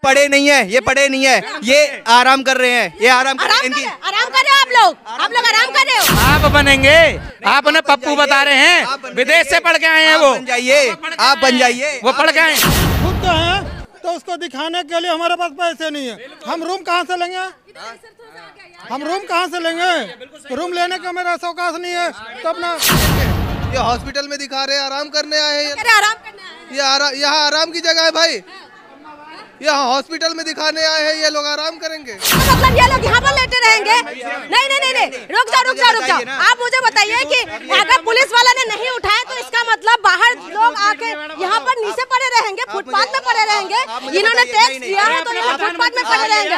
पढ़े नहीं है, ये पढ़े नहीं है, ये आराम कर रहे हैं, ये आराम कर रहे हैं। इनकी आराम कर रहे हो आप लोग आराम कर रहे हो। आप बनेंगे, आप उन्हें पप्पू बता रहे हैं, विदेश से पढ़ के आए हैं वो। बन जाइए, आप बन जाइए, वो पढ़ के आए खुद तो हैं, तो उसको दिखाने के लिए हमारे पास पैसे नहीं है। हम रूम कहाँ से लेंगे? हम रूम कहाँ से लेंगे? रूम लेने का मेरा अवकाश नहीं है। तब ना ये हॉस्पिटल में दिखा रहे हैं, आराम करने आए हैं। आराम करने आए हैं। यहाँ आराम की जगह है भाई, यहाँ हॉस्पिटल में दिखाने आए हैं, ये लोग आराम करेंगे। मतलब ये लोग यहाँ पर लेटे रहेंगे? नहीं, रुक जाओ। आप मुझे बताइए कि अगर पुलिस वाला ने नहीं उठाया तो इसका मतलब बाहर लोग आके यहाँ पर नीचे पड़े रहेंगे, फुटपाथ में पड़े रहेंगे। इन्होंने टैक्स दिया है तो फुटपाथ में पड़े रहेंगे।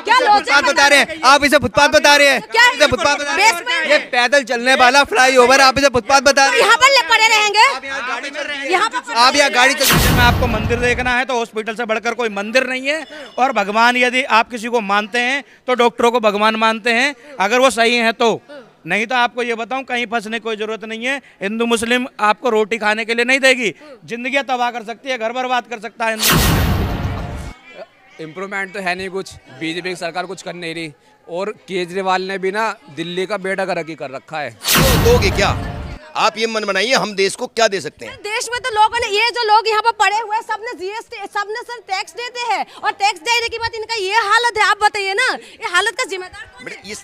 क्या फुटपाथ बता रहे हैं आप? इसे फुटपाथ बता रहे हैं? क्या इसे फुटपाथ बता रहे हैं? ये पैदल चलने वाला फ्लाईओवर, आप इसे फुटपाथ बता रहे हैं? यहाँ पर पड़े रहेंगे, यहाँ पर आप यहाँ गाड़ी चल। में आपको मंदिर देखना है तो हॉस्पिटल से बढ़कर कोई मंदिर नहीं है। और भगवान यदि आप किसी को मानते हैं तो डॉक्टरों को भगवान मानते हैं, अगर वो सही है तो। नहीं तो आपको ये बताऊं, कहीं फंसने की कोई जरूरत नहीं है। हिंदू मुस्लिम आपको रोटी खाने के लिए नहीं देगी, जिंदगी तबाह कर सकती है, घर बर्बाद कर सकता है। इम्प्रूवमेंट तो है नहीं कुछ, बीजेपी की सरकार कुछ कर नहीं रही। और केजरीवाल ने भी ना दिल्ली का बेड़ा गर्क कर रखा है। दोगे क्या आप? ये मन बनाइए, हम देश को क्या दे सकते हैं? देश में तो लोगों ने, ये जो लोग यहाँ पर पड़े हुए हैं, सबने जीएसटी, सबने सर टैक्स देते हैं और टैक्स देने के बाद इनका ये हालत है। आप बताइए ना, ये हालत का जिम्मेदार कौन है?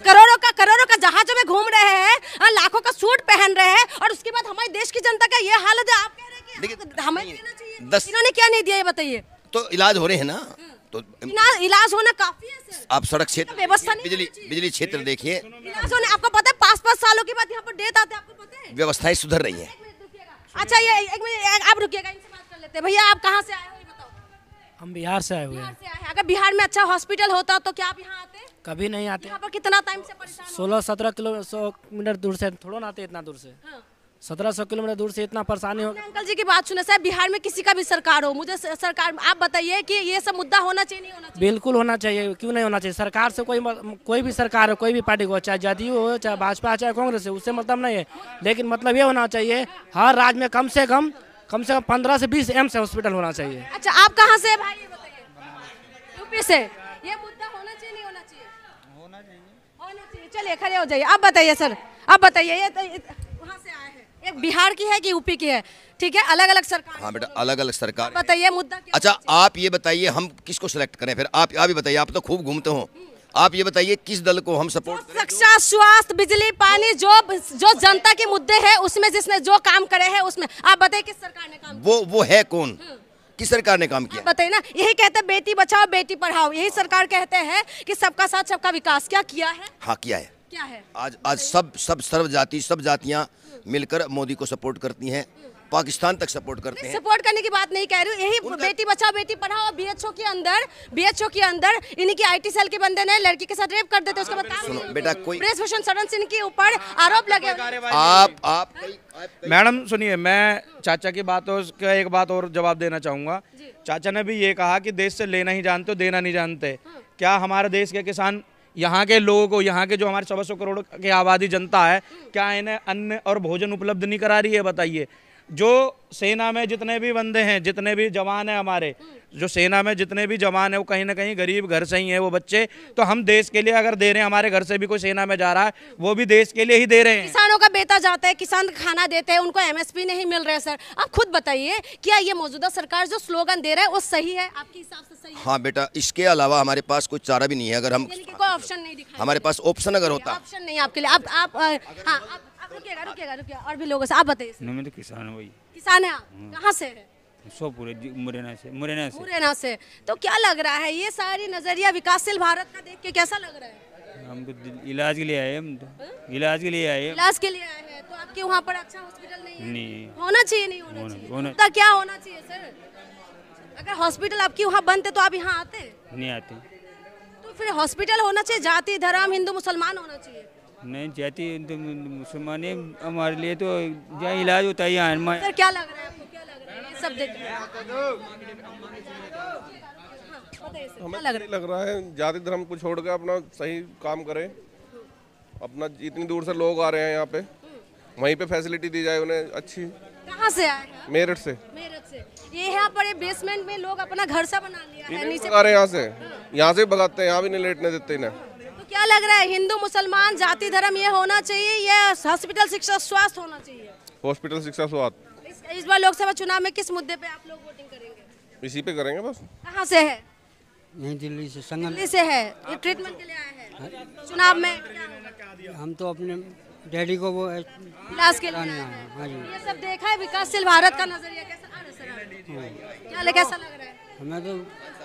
करोड़ों का जहाजों में घूम रहे हैं, लाखों का सूट पहन रहे हैं और उसके बाद हमारे देश की जनता का ये हालत है। आप कह रहे हैं कि हमें देना चाहिए, इन्होंने क्या नहीं दिया ये बताइए? तो इलाज हो रहे हैं ना, तो इलाज होना काफी है सर। आप सड़क क्षेत्र, व्यवस्था, बिजली क्षेत्र देखिए। इलाज होने, आपको पता है 5-5 सालों के बाद यहाँ पर डेथ आते हैं, आपको पता है? व्यवस्थाएं सुधर रही हैं। अच्छा, ये एक मिनट आप रुकिएगा, इनसे बात कर लेते हैं। भैया आप कहाँ से आए हो ये बताओ? हम बिहार से आए हुए हैं। अगर बिहार में अच्छा हॉस्पिटल होता तो क्या आप यहाँ आते? कभी नहीं आते। यहाँ पर कितना टाइम से परेशान? 16-17 किलोमीटर दूर से, थोड़ा ना आते इतना दूर से। 1700 किलोमीटर दूर से इतना परेशानी हो। अंकल जी की बात सुने साहब, बिहार में किसी का भी सरकार हो, मुझे सरकार आप बताइए कि ये सब मुद्दा होना चाहिए नहीं होना चाहिए? बिल्कुल होना चाहिए, क्यों नहीं होना चाहिए। सरकार से कोई भी सरकार हो, कोई भी पार्टी हो, चाहे जदयू हो, चाहे भाजपा, चाहे कांग्रेस हो, उससे मतलब नहीं है। लेकिन मतलब ये होना चाहिए हर राज्य में कम से कम 15 से 20 एम्स हॉस्पिटल होना चाहिए। अच्छा, आप कहाँ से भाई ये बताइए? यूपी से। ये मुद्दा होना चाहिए नहीं होना चाहिए? होना चाहिए। चलिए खड़े हो जाइए, आप बताइए सर, आप बताइए। ये वहाँ से आए हैं, एक बिहार की है कि यूपी की है? ठीक है, अलग अलग सरकार। हाँ बेटा, अलग अलग सरकार। बताइए मुद्दा क्या? अच्छा, आप ये बताइए हम किसको सिलेक्ट करें फिर? आप ही बताइए, आप तो खूब घूमते हो। आप ये बताइए किस दल को हम सपोर्ट करें? शिक्षा, स्वास्थ्य, बिजली, पानी, जो जनता के मुद्दे हैं उसमें जिसने जो काम करे हैं उसमें आप बताइए किस सरकार ने काम किया? वो है कौन? किस सरकार ने काम किया? बताइए ना। यही कहते हैं बेटी बचाओ बेटी पढ़ाओ, यही सरकार कहते हैं कि सबका साथ सबका विकास। क्या किया है? हाँ किया है। क्या है? आज सब सर्व जाति, सब जातियां मिलकर मोदी को सपोर्ट करती हैं, पाकिस्तान तक सपोर्ट करते हैं। सपोर्ट करने की बात नहीं कह रही हूँ, यही बेटी बचाओ बेटी पढ़ाओ। बीएचओ के अंदर इनकी आईटी सेल के बंदे ने लड़की के साथ रेप कर देते, उसके बाद सुनो बेटा, कोई ब्रिजभूषण शरण सिंह के ऊपर आरोप लगे। आप मैडम सुनिए, मैं चाचा की बात का एक बात और जवाब देना चाहूँगा। चाचा ने भी ये कहा कि देश से लेना ही जानते हो, देना नहीं जानते। क्या हमारे देश के किसान, यहाँ के लोगों को, यहाँ के जो हमारे 125 करोड़ की आबादी जनता है, क्या इन्हें अन्न और भोजन उपलब्ध नहीं करा रही है? बताइए। जो सेना में जितने भी बंदे हैं, जितने भी जवान हैं हमारे, जो सेना में जितने भी जवान हैं वो कहीं ना कहीं गरीब घर से ही हैं वो बच्चे। तो हम देश के लिए अगर दे रहे हैं, हमारे घर से भी कोई सेना में जा रहा है, वो भी देश के लिए ही दे रहे हैं। किसानों का बेटा जाता है, किसान खाना देते हैं, उनको एमएसपी नहीं मिल रहा है। सर आप खुद बताइए, क्या ये मौजूदा सरकार जो स्लोगन दे रहा है वो सही है आपके हिसाब से? सही है? हाँ बेटा, इसके अलावा हमारे पास कोई चारा भी नहीं है। अगर हम कोई ऑप्शन नहीं दिखाई, हमारे पास ऑप्शन अगर होता, ऑप्शन नहीं आपके लिए। आप रुकिएगा और भी लोगों से आप बताइए। मैं तो किसान हूँ। किसान है आप? कहाँ से है? मुरैना से। तो क्या लग रहा है ये सारी नजरिया विकासशील भारत का देख के कैसा लग रहा है? हम तो इलाज के लिए आए, हम तो इलाज के लिए आए हैं। तो आपके वहाँ पर अच्छा हॉस्पिटल नहीं है? नहीं होना चाहिए, नहीं होना चाहिए? तो क्या होना चाहिए सर? अगर हॉस्पिटल आपकी वहाँ बनते तो आप यहाँ आते? नहीं आते। तो फिर हॉस्पिटल होना चाहिए, जाति धर्म हिंदू मुसलमान होना चाहिए। नहीं, जाति मुसलमान हमारे लिए तो जहाँ इलाज होता है यहाँ। सर क्या लग रहा है आपको? क्या लग रहा है ये सब देख? हमें लग रहा है जाति धर्म को छोड़ के अपना सही काम करें। अपना इतनी दूर से लोग आ रहे हैं यहाँ पे, वहीं पे फैसिलिटी दी जाए उन्हें अच्छी। कहाँ से आए हैं? मेरठ से। ये यहाँ पर बेसमेंट में लोग अपना घर सा बना लिया है नीचे। भगा रहे यहाँ से भगाते हैं, यहाँ भी नहीं लेटने देते इन्हें। तो क्या लग रहा है, हिंदू मुसलमान जाति धर्म ये होना चाहिए या हॉस्पिटल शिक्षा स्वास्थ्य होना चाहिए? हॉस्पिटल शिक्षा स्वास्थ्य। इस बार लोकसभा चुनाव में किस मुद्दे पे आप लोग वोटिंग करेंगे? इसी पे करेंगे बस। कहाँ से है? यहीं दिल्ली से, संगम दिल्ली से है। ये ट्रीटमेंट के लिए आए हैं चुनाव में? हम तो अपने डैडी को वो इलाज के लिए आए हैं। हाँ जी। ये सब देखा है विकासशील भारत का नजरिया कैसा कैसा लग रहा है? हमें तो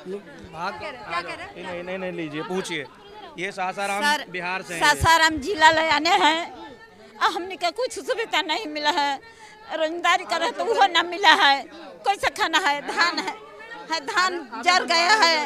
क्या कह रहे हैं? नहीं लीजिए, पूछिए। ये सासाराम बिहार से हैं। सासाराम जिला ले आने हैं, हमने का कुछ सुविधा नहीं मिला है, रोजगारी करे तो वो न मिला है। कैसे खाना है? धान है धान जर गया है।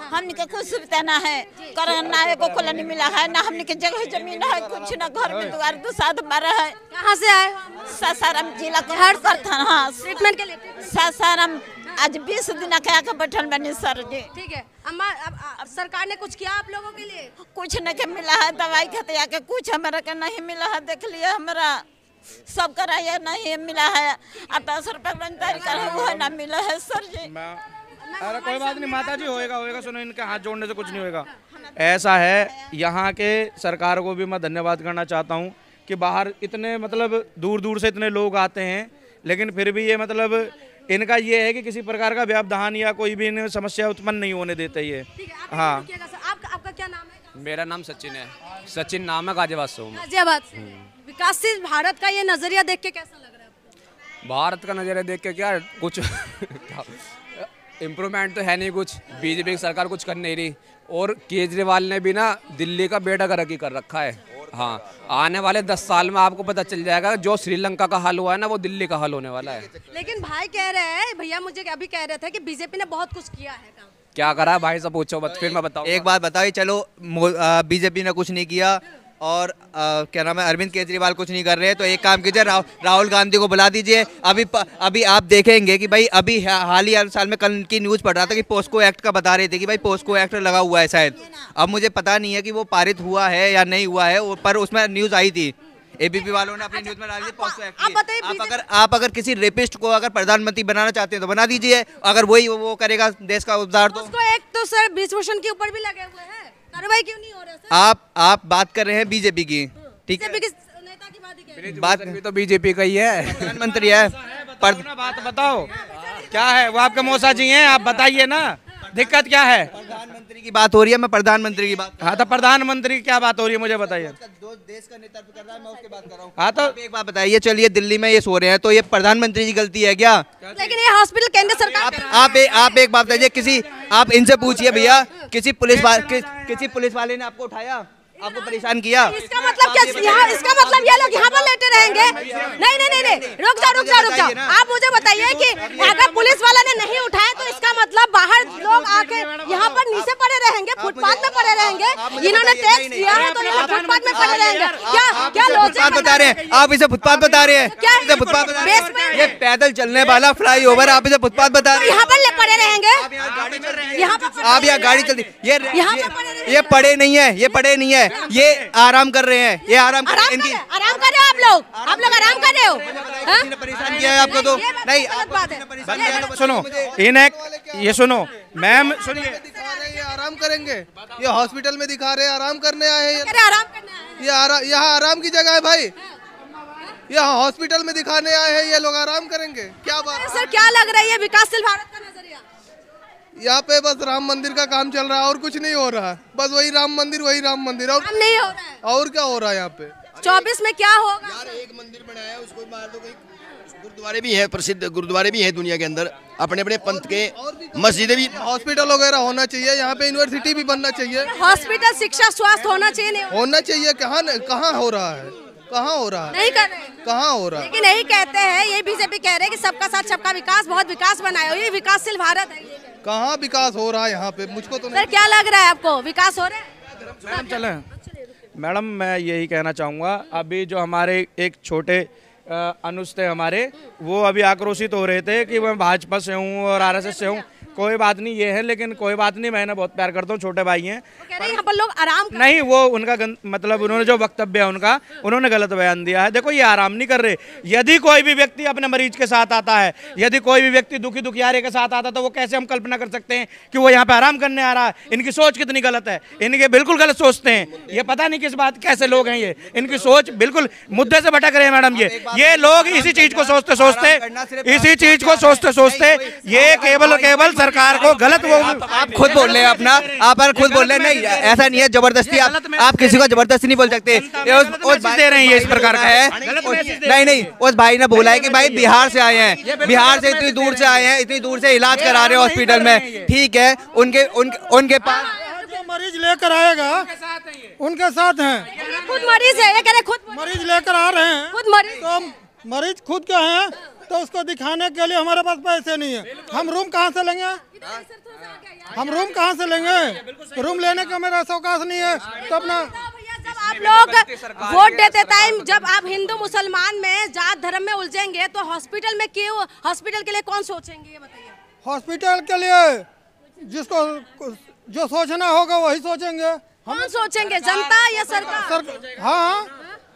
हमने के कुछ सुविधा ना है, करना को खोला नहीं मिला है, ना हमने के जगह जमीन है, कुछ ना घर में द्वार दुसाद मारा है। कहाँ से आए? सासाराम जिला का हर करता। हाँ, ट्रीटमेंट के लिए सासाराम आज 20 दिन के बैठल बनी सर जी। ठीक है अम्मा, अब सरकार ने कुछ किया आप लोगों के लिए? कुछ नहीं के मिला है, दवाई खतिया के कुछ हमारा के नहीं मिला है। देख लिया हमारा सब कराया नहीं मिला है, 10 रुपए रोजगारी करे वो ना मिला है सर जी। अरे कोई बात नहीं माता जी, होएगा। सुनो, इनके हाथ जोड़ने से कुछ नहीं होएगा। ऐसा है, यहाँ के सरकार को भी मैं धन्यवाद करना चाहता हूँ कि बाहर इतने मतलब दूर दूर से इतने लोग आते हैं, लेकिन फिर भी ये मतलब इनका ये है कि किसी प्रकार का व्यवधान या कोई भी इन्हें समस्या उत्पन्न नहीं होने देते ये। हाँ, आपका क्या नाम है? मेरा नाम सचिन है। सचिन नाम है, गाजियाबाद से हूँ। गाजियाबाद से। विकासशील भारत का ये नजरिया देख के कैसा लग रहा है आपको? भारत का नजरिया देख के क्या कुछ इम्प्रूवमेंट तो है नहीं कुछ। बीजेपी की सरकार कुछ कर नहीं रही, और केजरीवाल ने भी ना दिल्ली का बेड़ा गर्क कर रखा है। हाँ, आने वाले 10 साल में आपको पता चल जाएगा जो श्रीलंका का हाल हुआ है ना, वो दिल्ली का हाल होने वाला है। लेकिन भाई कह रहे हैं, भैया मुझे अभी कह रहे थे कि बीजेपी ने बहुत कुछ किया है काम। क्या करा है भाई, सब पूछो फिर मैं बताऊँ। एक बात बताइए, चलो बीजेपी ने कुछ नहीं किया और क्या नाम है, अरविंद केजरीवाल कुछ नहीं कर रहे हैं, तो एक काम कीजिए, राहुल गांधी को बुला दीजिए। अभी आप देखेंगे कि भाई अभी हाल ही साल में कल की न्यूज़ पढ़ रहा था कि पोस्को एक्ट का बता रहे थे कि भाई पोस्को एक्ट लगा हुआ है शायद। अब मुझे पता नहीं है कि वो पारित हुआ है या नहीं हुआ है, पर उसमें न्यूज़ आई थी, एबीपी वालों ने अपनी न्यूज़ में डाली थी पोस्को एक्ट। आप अगर किसी रेपिस्ट को अगर प्रधानमंत्री बनाना चाहते हैं तो बना दीजिए, अगर वही वो करेगा देश का उद्धार। तो एक तो सर ब्रिजभूषण के ऊपर भी लगे हुए हैं, कार्रवाई क्यों नहीं हो रहा सर? आप बात कर रहे हैं बीजेपी की, ठीक है? नेता की बात भी तो बीजेपी का ही है, प्रधानमंत्री है। बात बताओ क्या है, वो आपके मौसा जी हैं, आप बताइए ना दिक्कत क्या है। प्रधानमंत्री की बात हो रही है, मैं प्रधानमंत्री की बात। हाँ, तो प्रधानमंत्री की क्या बात हो रही है मुझे बताइए। जो देश का नेतृत्व कर रहा है मैं उसकी बात कर रहा हूँ। हाँ, तो एक बात बताइए, चलिए दिल्ली में ये सो रहे हैं तो ये प्रधानमंत्री की गलती है क्या? लेकिन ये हॉस्पिटल केंद्र सरकार। आप एक बात बताइए, आप इनसे पूछिए भैया, किसी पुलिस वाले ने आपको उठाया, आपको परेशान किया? इसका मतलब क्या? इसका मतलब ये लोग यहाँ पर लेटे रहेंगे? नहीं, रुक जाओ। आप मुझे बताइए कि अगर पुलिस वाला ने नहीं उठाया तो इसका मतलब बाहर लोग आके यहाँ पर नीचे पड़े रहेंगे, फुटपाथ में पड़े रहेंगे। इन्होंने टैक्स दिया है तो फुटपाथ में पड़े रहेंगे? क्या लॉजिक बता रहे हैं आप? इसे फुटपाथ बता रहे हैं? क्या फुटपाथ बता रहे हैं? ये पैदल चलने वाला फ्लाई ओवर, आप इसे फुटपाथ बता रहे हैं? यहाँ पर पड़े रहेंगे, आप यहाँ गाड़ी चलती, ये पड़े नहीं है, ये आराम कर रहे हैं, ये आराम कर रहे हैं। आराम कर रहे हो आप लोग आराम कर रहे हो? परेशान किया है आपको तो नहीं? सुनो ये सुनो मैम, सुनिए, ये आराम करेंगे, ये हॉस्पिटल में दिखा रहे हैं आराम करने आए हैं। आराम यहाँ आराम की जगह है भाई, यहाँ हॉस्पिटल में दिखाने आए हैं, ये लोग आराम करेंगे? क्या बात सर, क्या लग रहा है ये विकासशील भारत का नजरिया? यहाँ पे बस राम मंदिर का काम चल रहा है और कुछ नहीं हो रहा है, बस वही राम मंदिर और नहीं हो रहा है। और क्या हो रहा है यहाँ पे? 24 में क्या होगा? यार एक मंदिर बनाया है, उसको मार दो। कहीं गुरुद्वारे भी है, प्रसिद्ध गुरुद्वारे भी है दुनिया के अंदर, अपने अपने पंथ के, मस्जिदें भी। हॉस्पिटल वगैरह होना चाहिए, यहाँ पे यूनिवर्सिटी भी बनना चाहिए, हॉस्पिटल शिक्षा स्वास्थ्य होना चाहिए। होना चाहिए। कहाँ हो रहा है? नहीं कर रहे, कहाँ हो रहा है? लेकिन नहीं कहते हैं, ये बीजेपी कह रहे हैं कि सबका साथ सबका विकास, बहुत विकास बनाया, ये विकासशील भारत है। कहाँ विकास हो रहा है यहाँ पे? मुझको तो सर क्या लग रहा है आपको, विकास हो रहा है? मैडम मैं यही कहना चाहूँगा, अभी जो हमारे एक छोटे अनुज थे हमारे, वो अभी आक्रोशित हो रहे थे कि मैं भाजपा से हूँ और आरएसएस से हूँ। कोई बात नहीं ये है, लेकिन कोई बात नहीं, मैंने बहुत प्यार करता हूँ, छोटे भाई हैं। कह रहे हैं यहाँ पर लोग आराम कर नहीं, वो उनका मतलब उन्होंने जो वक्तव्य है उनका, उन्होंने गलत बयान दिया है। देखो ये आराम नहीं कर रहे। यदि कोई भी व्यक्ति अपने मरीज के साथ आता है, यदि कोई भी व्यक्ति दुखी दुखियारे के साथ आता है, तो वो कैसे हम कल्पना कर सकते हैं कि वो यहाँ पे आराम करने आ रहा है। इनकी सोच कितनी गलत है, इनके बिल्कुल गलत सोचते हैं। ये पता नहीं किस बात कैसे लोग हैं ये, इनकी सोच बिल्कुल मुद्दे से भटक रहे हैं मैडम। ये लोग इसी चीज को सोचते सोचते ये केवल सरकार को गलत, वो आप खुद बोल रहे हैं अपना, आप खुद बोल रहे हैं। नहीं, ऐसा नहीं है, जबरदस्ती आप किसी को जबरदस्ती नहीं बोल सकते। दे रहे हैं ये इस प्रकार का है। नहीं, उस भाई ने बोला है कि भाई बिहार से आए हैं, बिहार से इतनी दूर से आए हैं, इतनी दूर से इलाज करा रहे हैं हॉस्पिटल में, ठीक है। उनके पास जो मरीज लेकर आएगा उनके साथ हैं, खुद मरीज है, ये कह रहे खुद मरीज लेकर आ रहे हैं, खुद मरीज, तो मरीज खुद क्या है, तो उसको दिखाने के लिए हमारे पास पैसे नहीं है। हम रूम कहाँ से लेंगे? हम रूम कहाँ से लेंगे? रूम लेने का मेरा अवकाश नहीं है। तो अपना जब आप लोग वोट देते टाइम, जब आप हिंदू मुसलमान में जात धर्म में उलझेंगे, तो हॉस्पिटल में क्यों, हॉस्पिटल के लिए कौन सोचेंगे, ये बताइए। हॉस्पिटल के लिए जिसको जो सोचना होगा वही सोचेंगे। कौन सोचेंगे, जनता या सरकार? हाँ,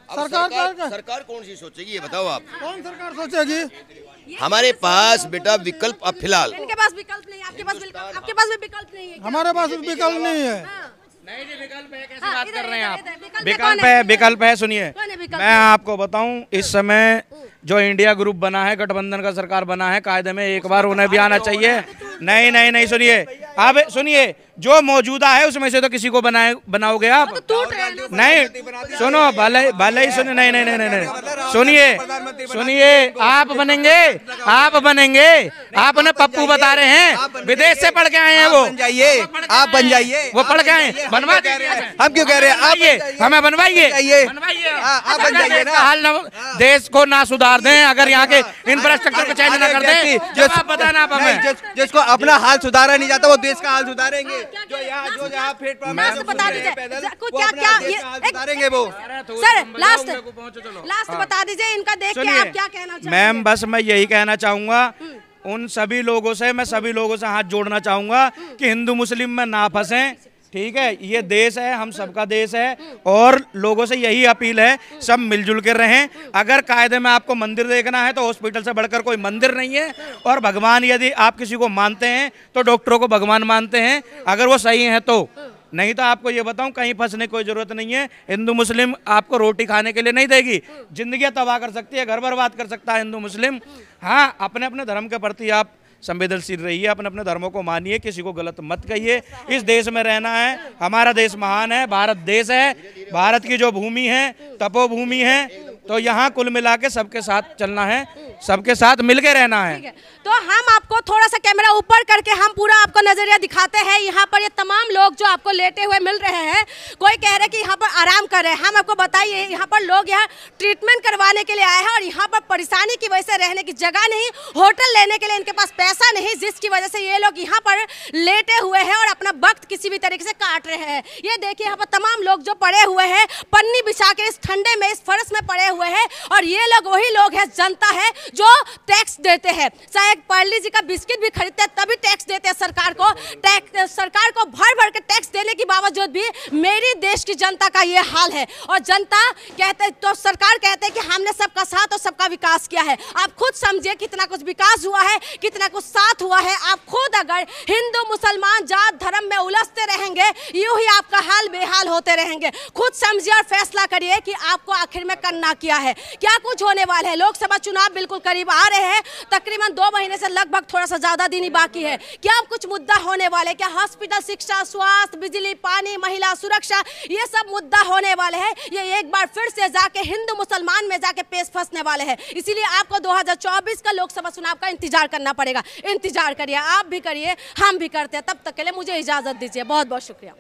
सरकार कौन सी सोचेगी ये बताओ आप? कौन सरकार सोचेगी? हमारे पास बेटा विकल्प अब फिलहाल, इनके पास विकल्प नहीं, आपके पास भी विकल्प नहीं है। हमारे पास विकल्प नहीं है। नहीं जी, विकल्प है, कैसी बात कर रहे हैं आप? विकल्प है। सुनिए, मैं आपको बताऊं, इस समय जो इंडिया ग्रुप बना है, गठबंधन का सरकार बना है, कायदे में एक बार उन्हें भी आना चाहिए। नहीं, सुनिए, अब सुनिए, जो मौजूदा है उसमें से तो किसी को बनाओगे आप? नहीं, सुनो, भले ही सुनिए, नहीं, सुनिए, आप बनेंगे। आपने पप्पू बता रहे हैं, विदेश से पढ़ के आए हैं वो। आप बन जाइए, वो पढ़ के आए, बनवा दीजिए। हम क्यों कह रहे हैं? आप हमें बनवाइए, आप बन जाइए ना। देश को ना सुधार दें, अगर यहाँ के इंफ्रास्ट्रक्चर को चेंज ना कर दें, जवाब बताना आप हमें। जिसको अपना हाल सुधारा नहीं जाता, वो देश का हाल सुधारेंगे। जो यहाँ बता दीजिए क्या सुधारेंगे वो। सर लास्ट बता दीजिए, इनका देख के आप क्या कहना चाहेंगे? मैम, बस मैं यही कहना चाहूँगा, उन सभी लोगों से, मैं सभी लोगों से हाथ जोड़ना चाहूँगा कि हिंदू मुस्लिम में ना फंसें, ठीक है। ये देश है, हम सबका देश है, और लोगों से यही अपील है, सब मिलजुल कर रहें। अगर कायदे में आपको मंदिर देखना है तो हॉस्पिटल से बढ़कर कोई मंदिर नहीं है, और भगवान यदि आप किसी को मानते हैं तो डॉक्टरों को भगवान मानते हैं, अगर वो सही है तो। नहीं तो आपको ये बताऊं, कहीं फंसने की कोई जरूरत नहीं है। हिंदू मुस्लिम आपको रोटी खाने के लिए नहीं देगी, जिंदगी तबाह कर सकती है, घर बर्बाद कर सकता है हिंदू मुस्लिम। हाँ, अपने अपने धर्म के प्रति आप संवेदनशील रहिए, अपने अपने धर्मों को मानिए, किसी को गलत मत कहिए। इस देश में रहना है, हमारा देश महान है, भारत देश है, भारत की जो भूमि है तपोभूमि है, तो यहाँ कुल मिला के सबके साथ चलना है, सबके साथ मिलके रहना है। तो हम आपको थोड़ा सा कैमरा ऊपर करके हम पूरा आपको नजरिया दिखाते हैं। यहाँ पर ये तमाम लोग जो आपको लेटे हुए मिल रहे हैं, कोई कह रहे हैं कि यहाँ पर आराम कर रहे हैं। हम आपको बताइए, यहाँ पर लोग यहाँ ट्रीटमेंट करवाने के लिए आए हैं, और यहाँ पर परेशानी की वजह से रहने की जगह नहीं, होटल लेने के लिए इनके पास पैसा नहीं, जिसकी वजह से ये लोग यहाँ पर लेटे हुए हैं और अपना वक्त किसी भी तरीके से काट रहे हैं। ये देखिए, यहाँ पर तमाम लोग जो पड़े हुए हैं, पन्नी बिछा के इस ठंडे में, इस फर्श में पड़े हुए हैं, और ये लोग वही लोग हैं, जनता है जो टैक्स देते हैं। चाहे पार्ले जी का बिस्किट भी खरीदते हैं तभी टैक्स देते हैं सरकार को। सरकार को भर भर के टैक्स देने के बावजूद भी मेरी देश की जनता का ये हाल है। और जनता कहते, तो सरकार कहते हैं कि हमने सबका साथ और सबका विकास किया है। आप खुद समझिए कितना कुछ विकास हुआ है, कितना कुछ साथ हुआ है। आप खुद अगर हिंदू मुसलमान जात धर्म में उलझते रहेंगे, यूं ही आपका हाल बेहाल होते रहेंगे। खुद समझिए और फैसला करिए कि आपको आखिर में करना क्या है, क्या कुछ होने वाला है। लोकसभा चुनाव बिल्कुल करीब आ रहे हैं, तकरीबन 2 महीने से लगभग थोड़ा सा ज्यादा दिन ही बाकी है। क्या कुछ मुद्दा होने वाले, क्या हॉस्पिटल, शिक्षा, स्वास्थ्य, बिजली, पानी, महिला सुरक्षा, ये सब मुद्दा होने वाले हैं। ये एक बार फिर से जाके हिंदू मुसलमान में जाके पेश फंसने वाले हैं। इसीलिए आपको 2024 का लोकसभा चुनाव का इंतजार करना पड़ेगा। इंतजार करिए, आप भी करिए, हम भी करते हैं। तब तक के लिए मुझे इजाजत दीजिए। बहुत बहुत शुक्रिया।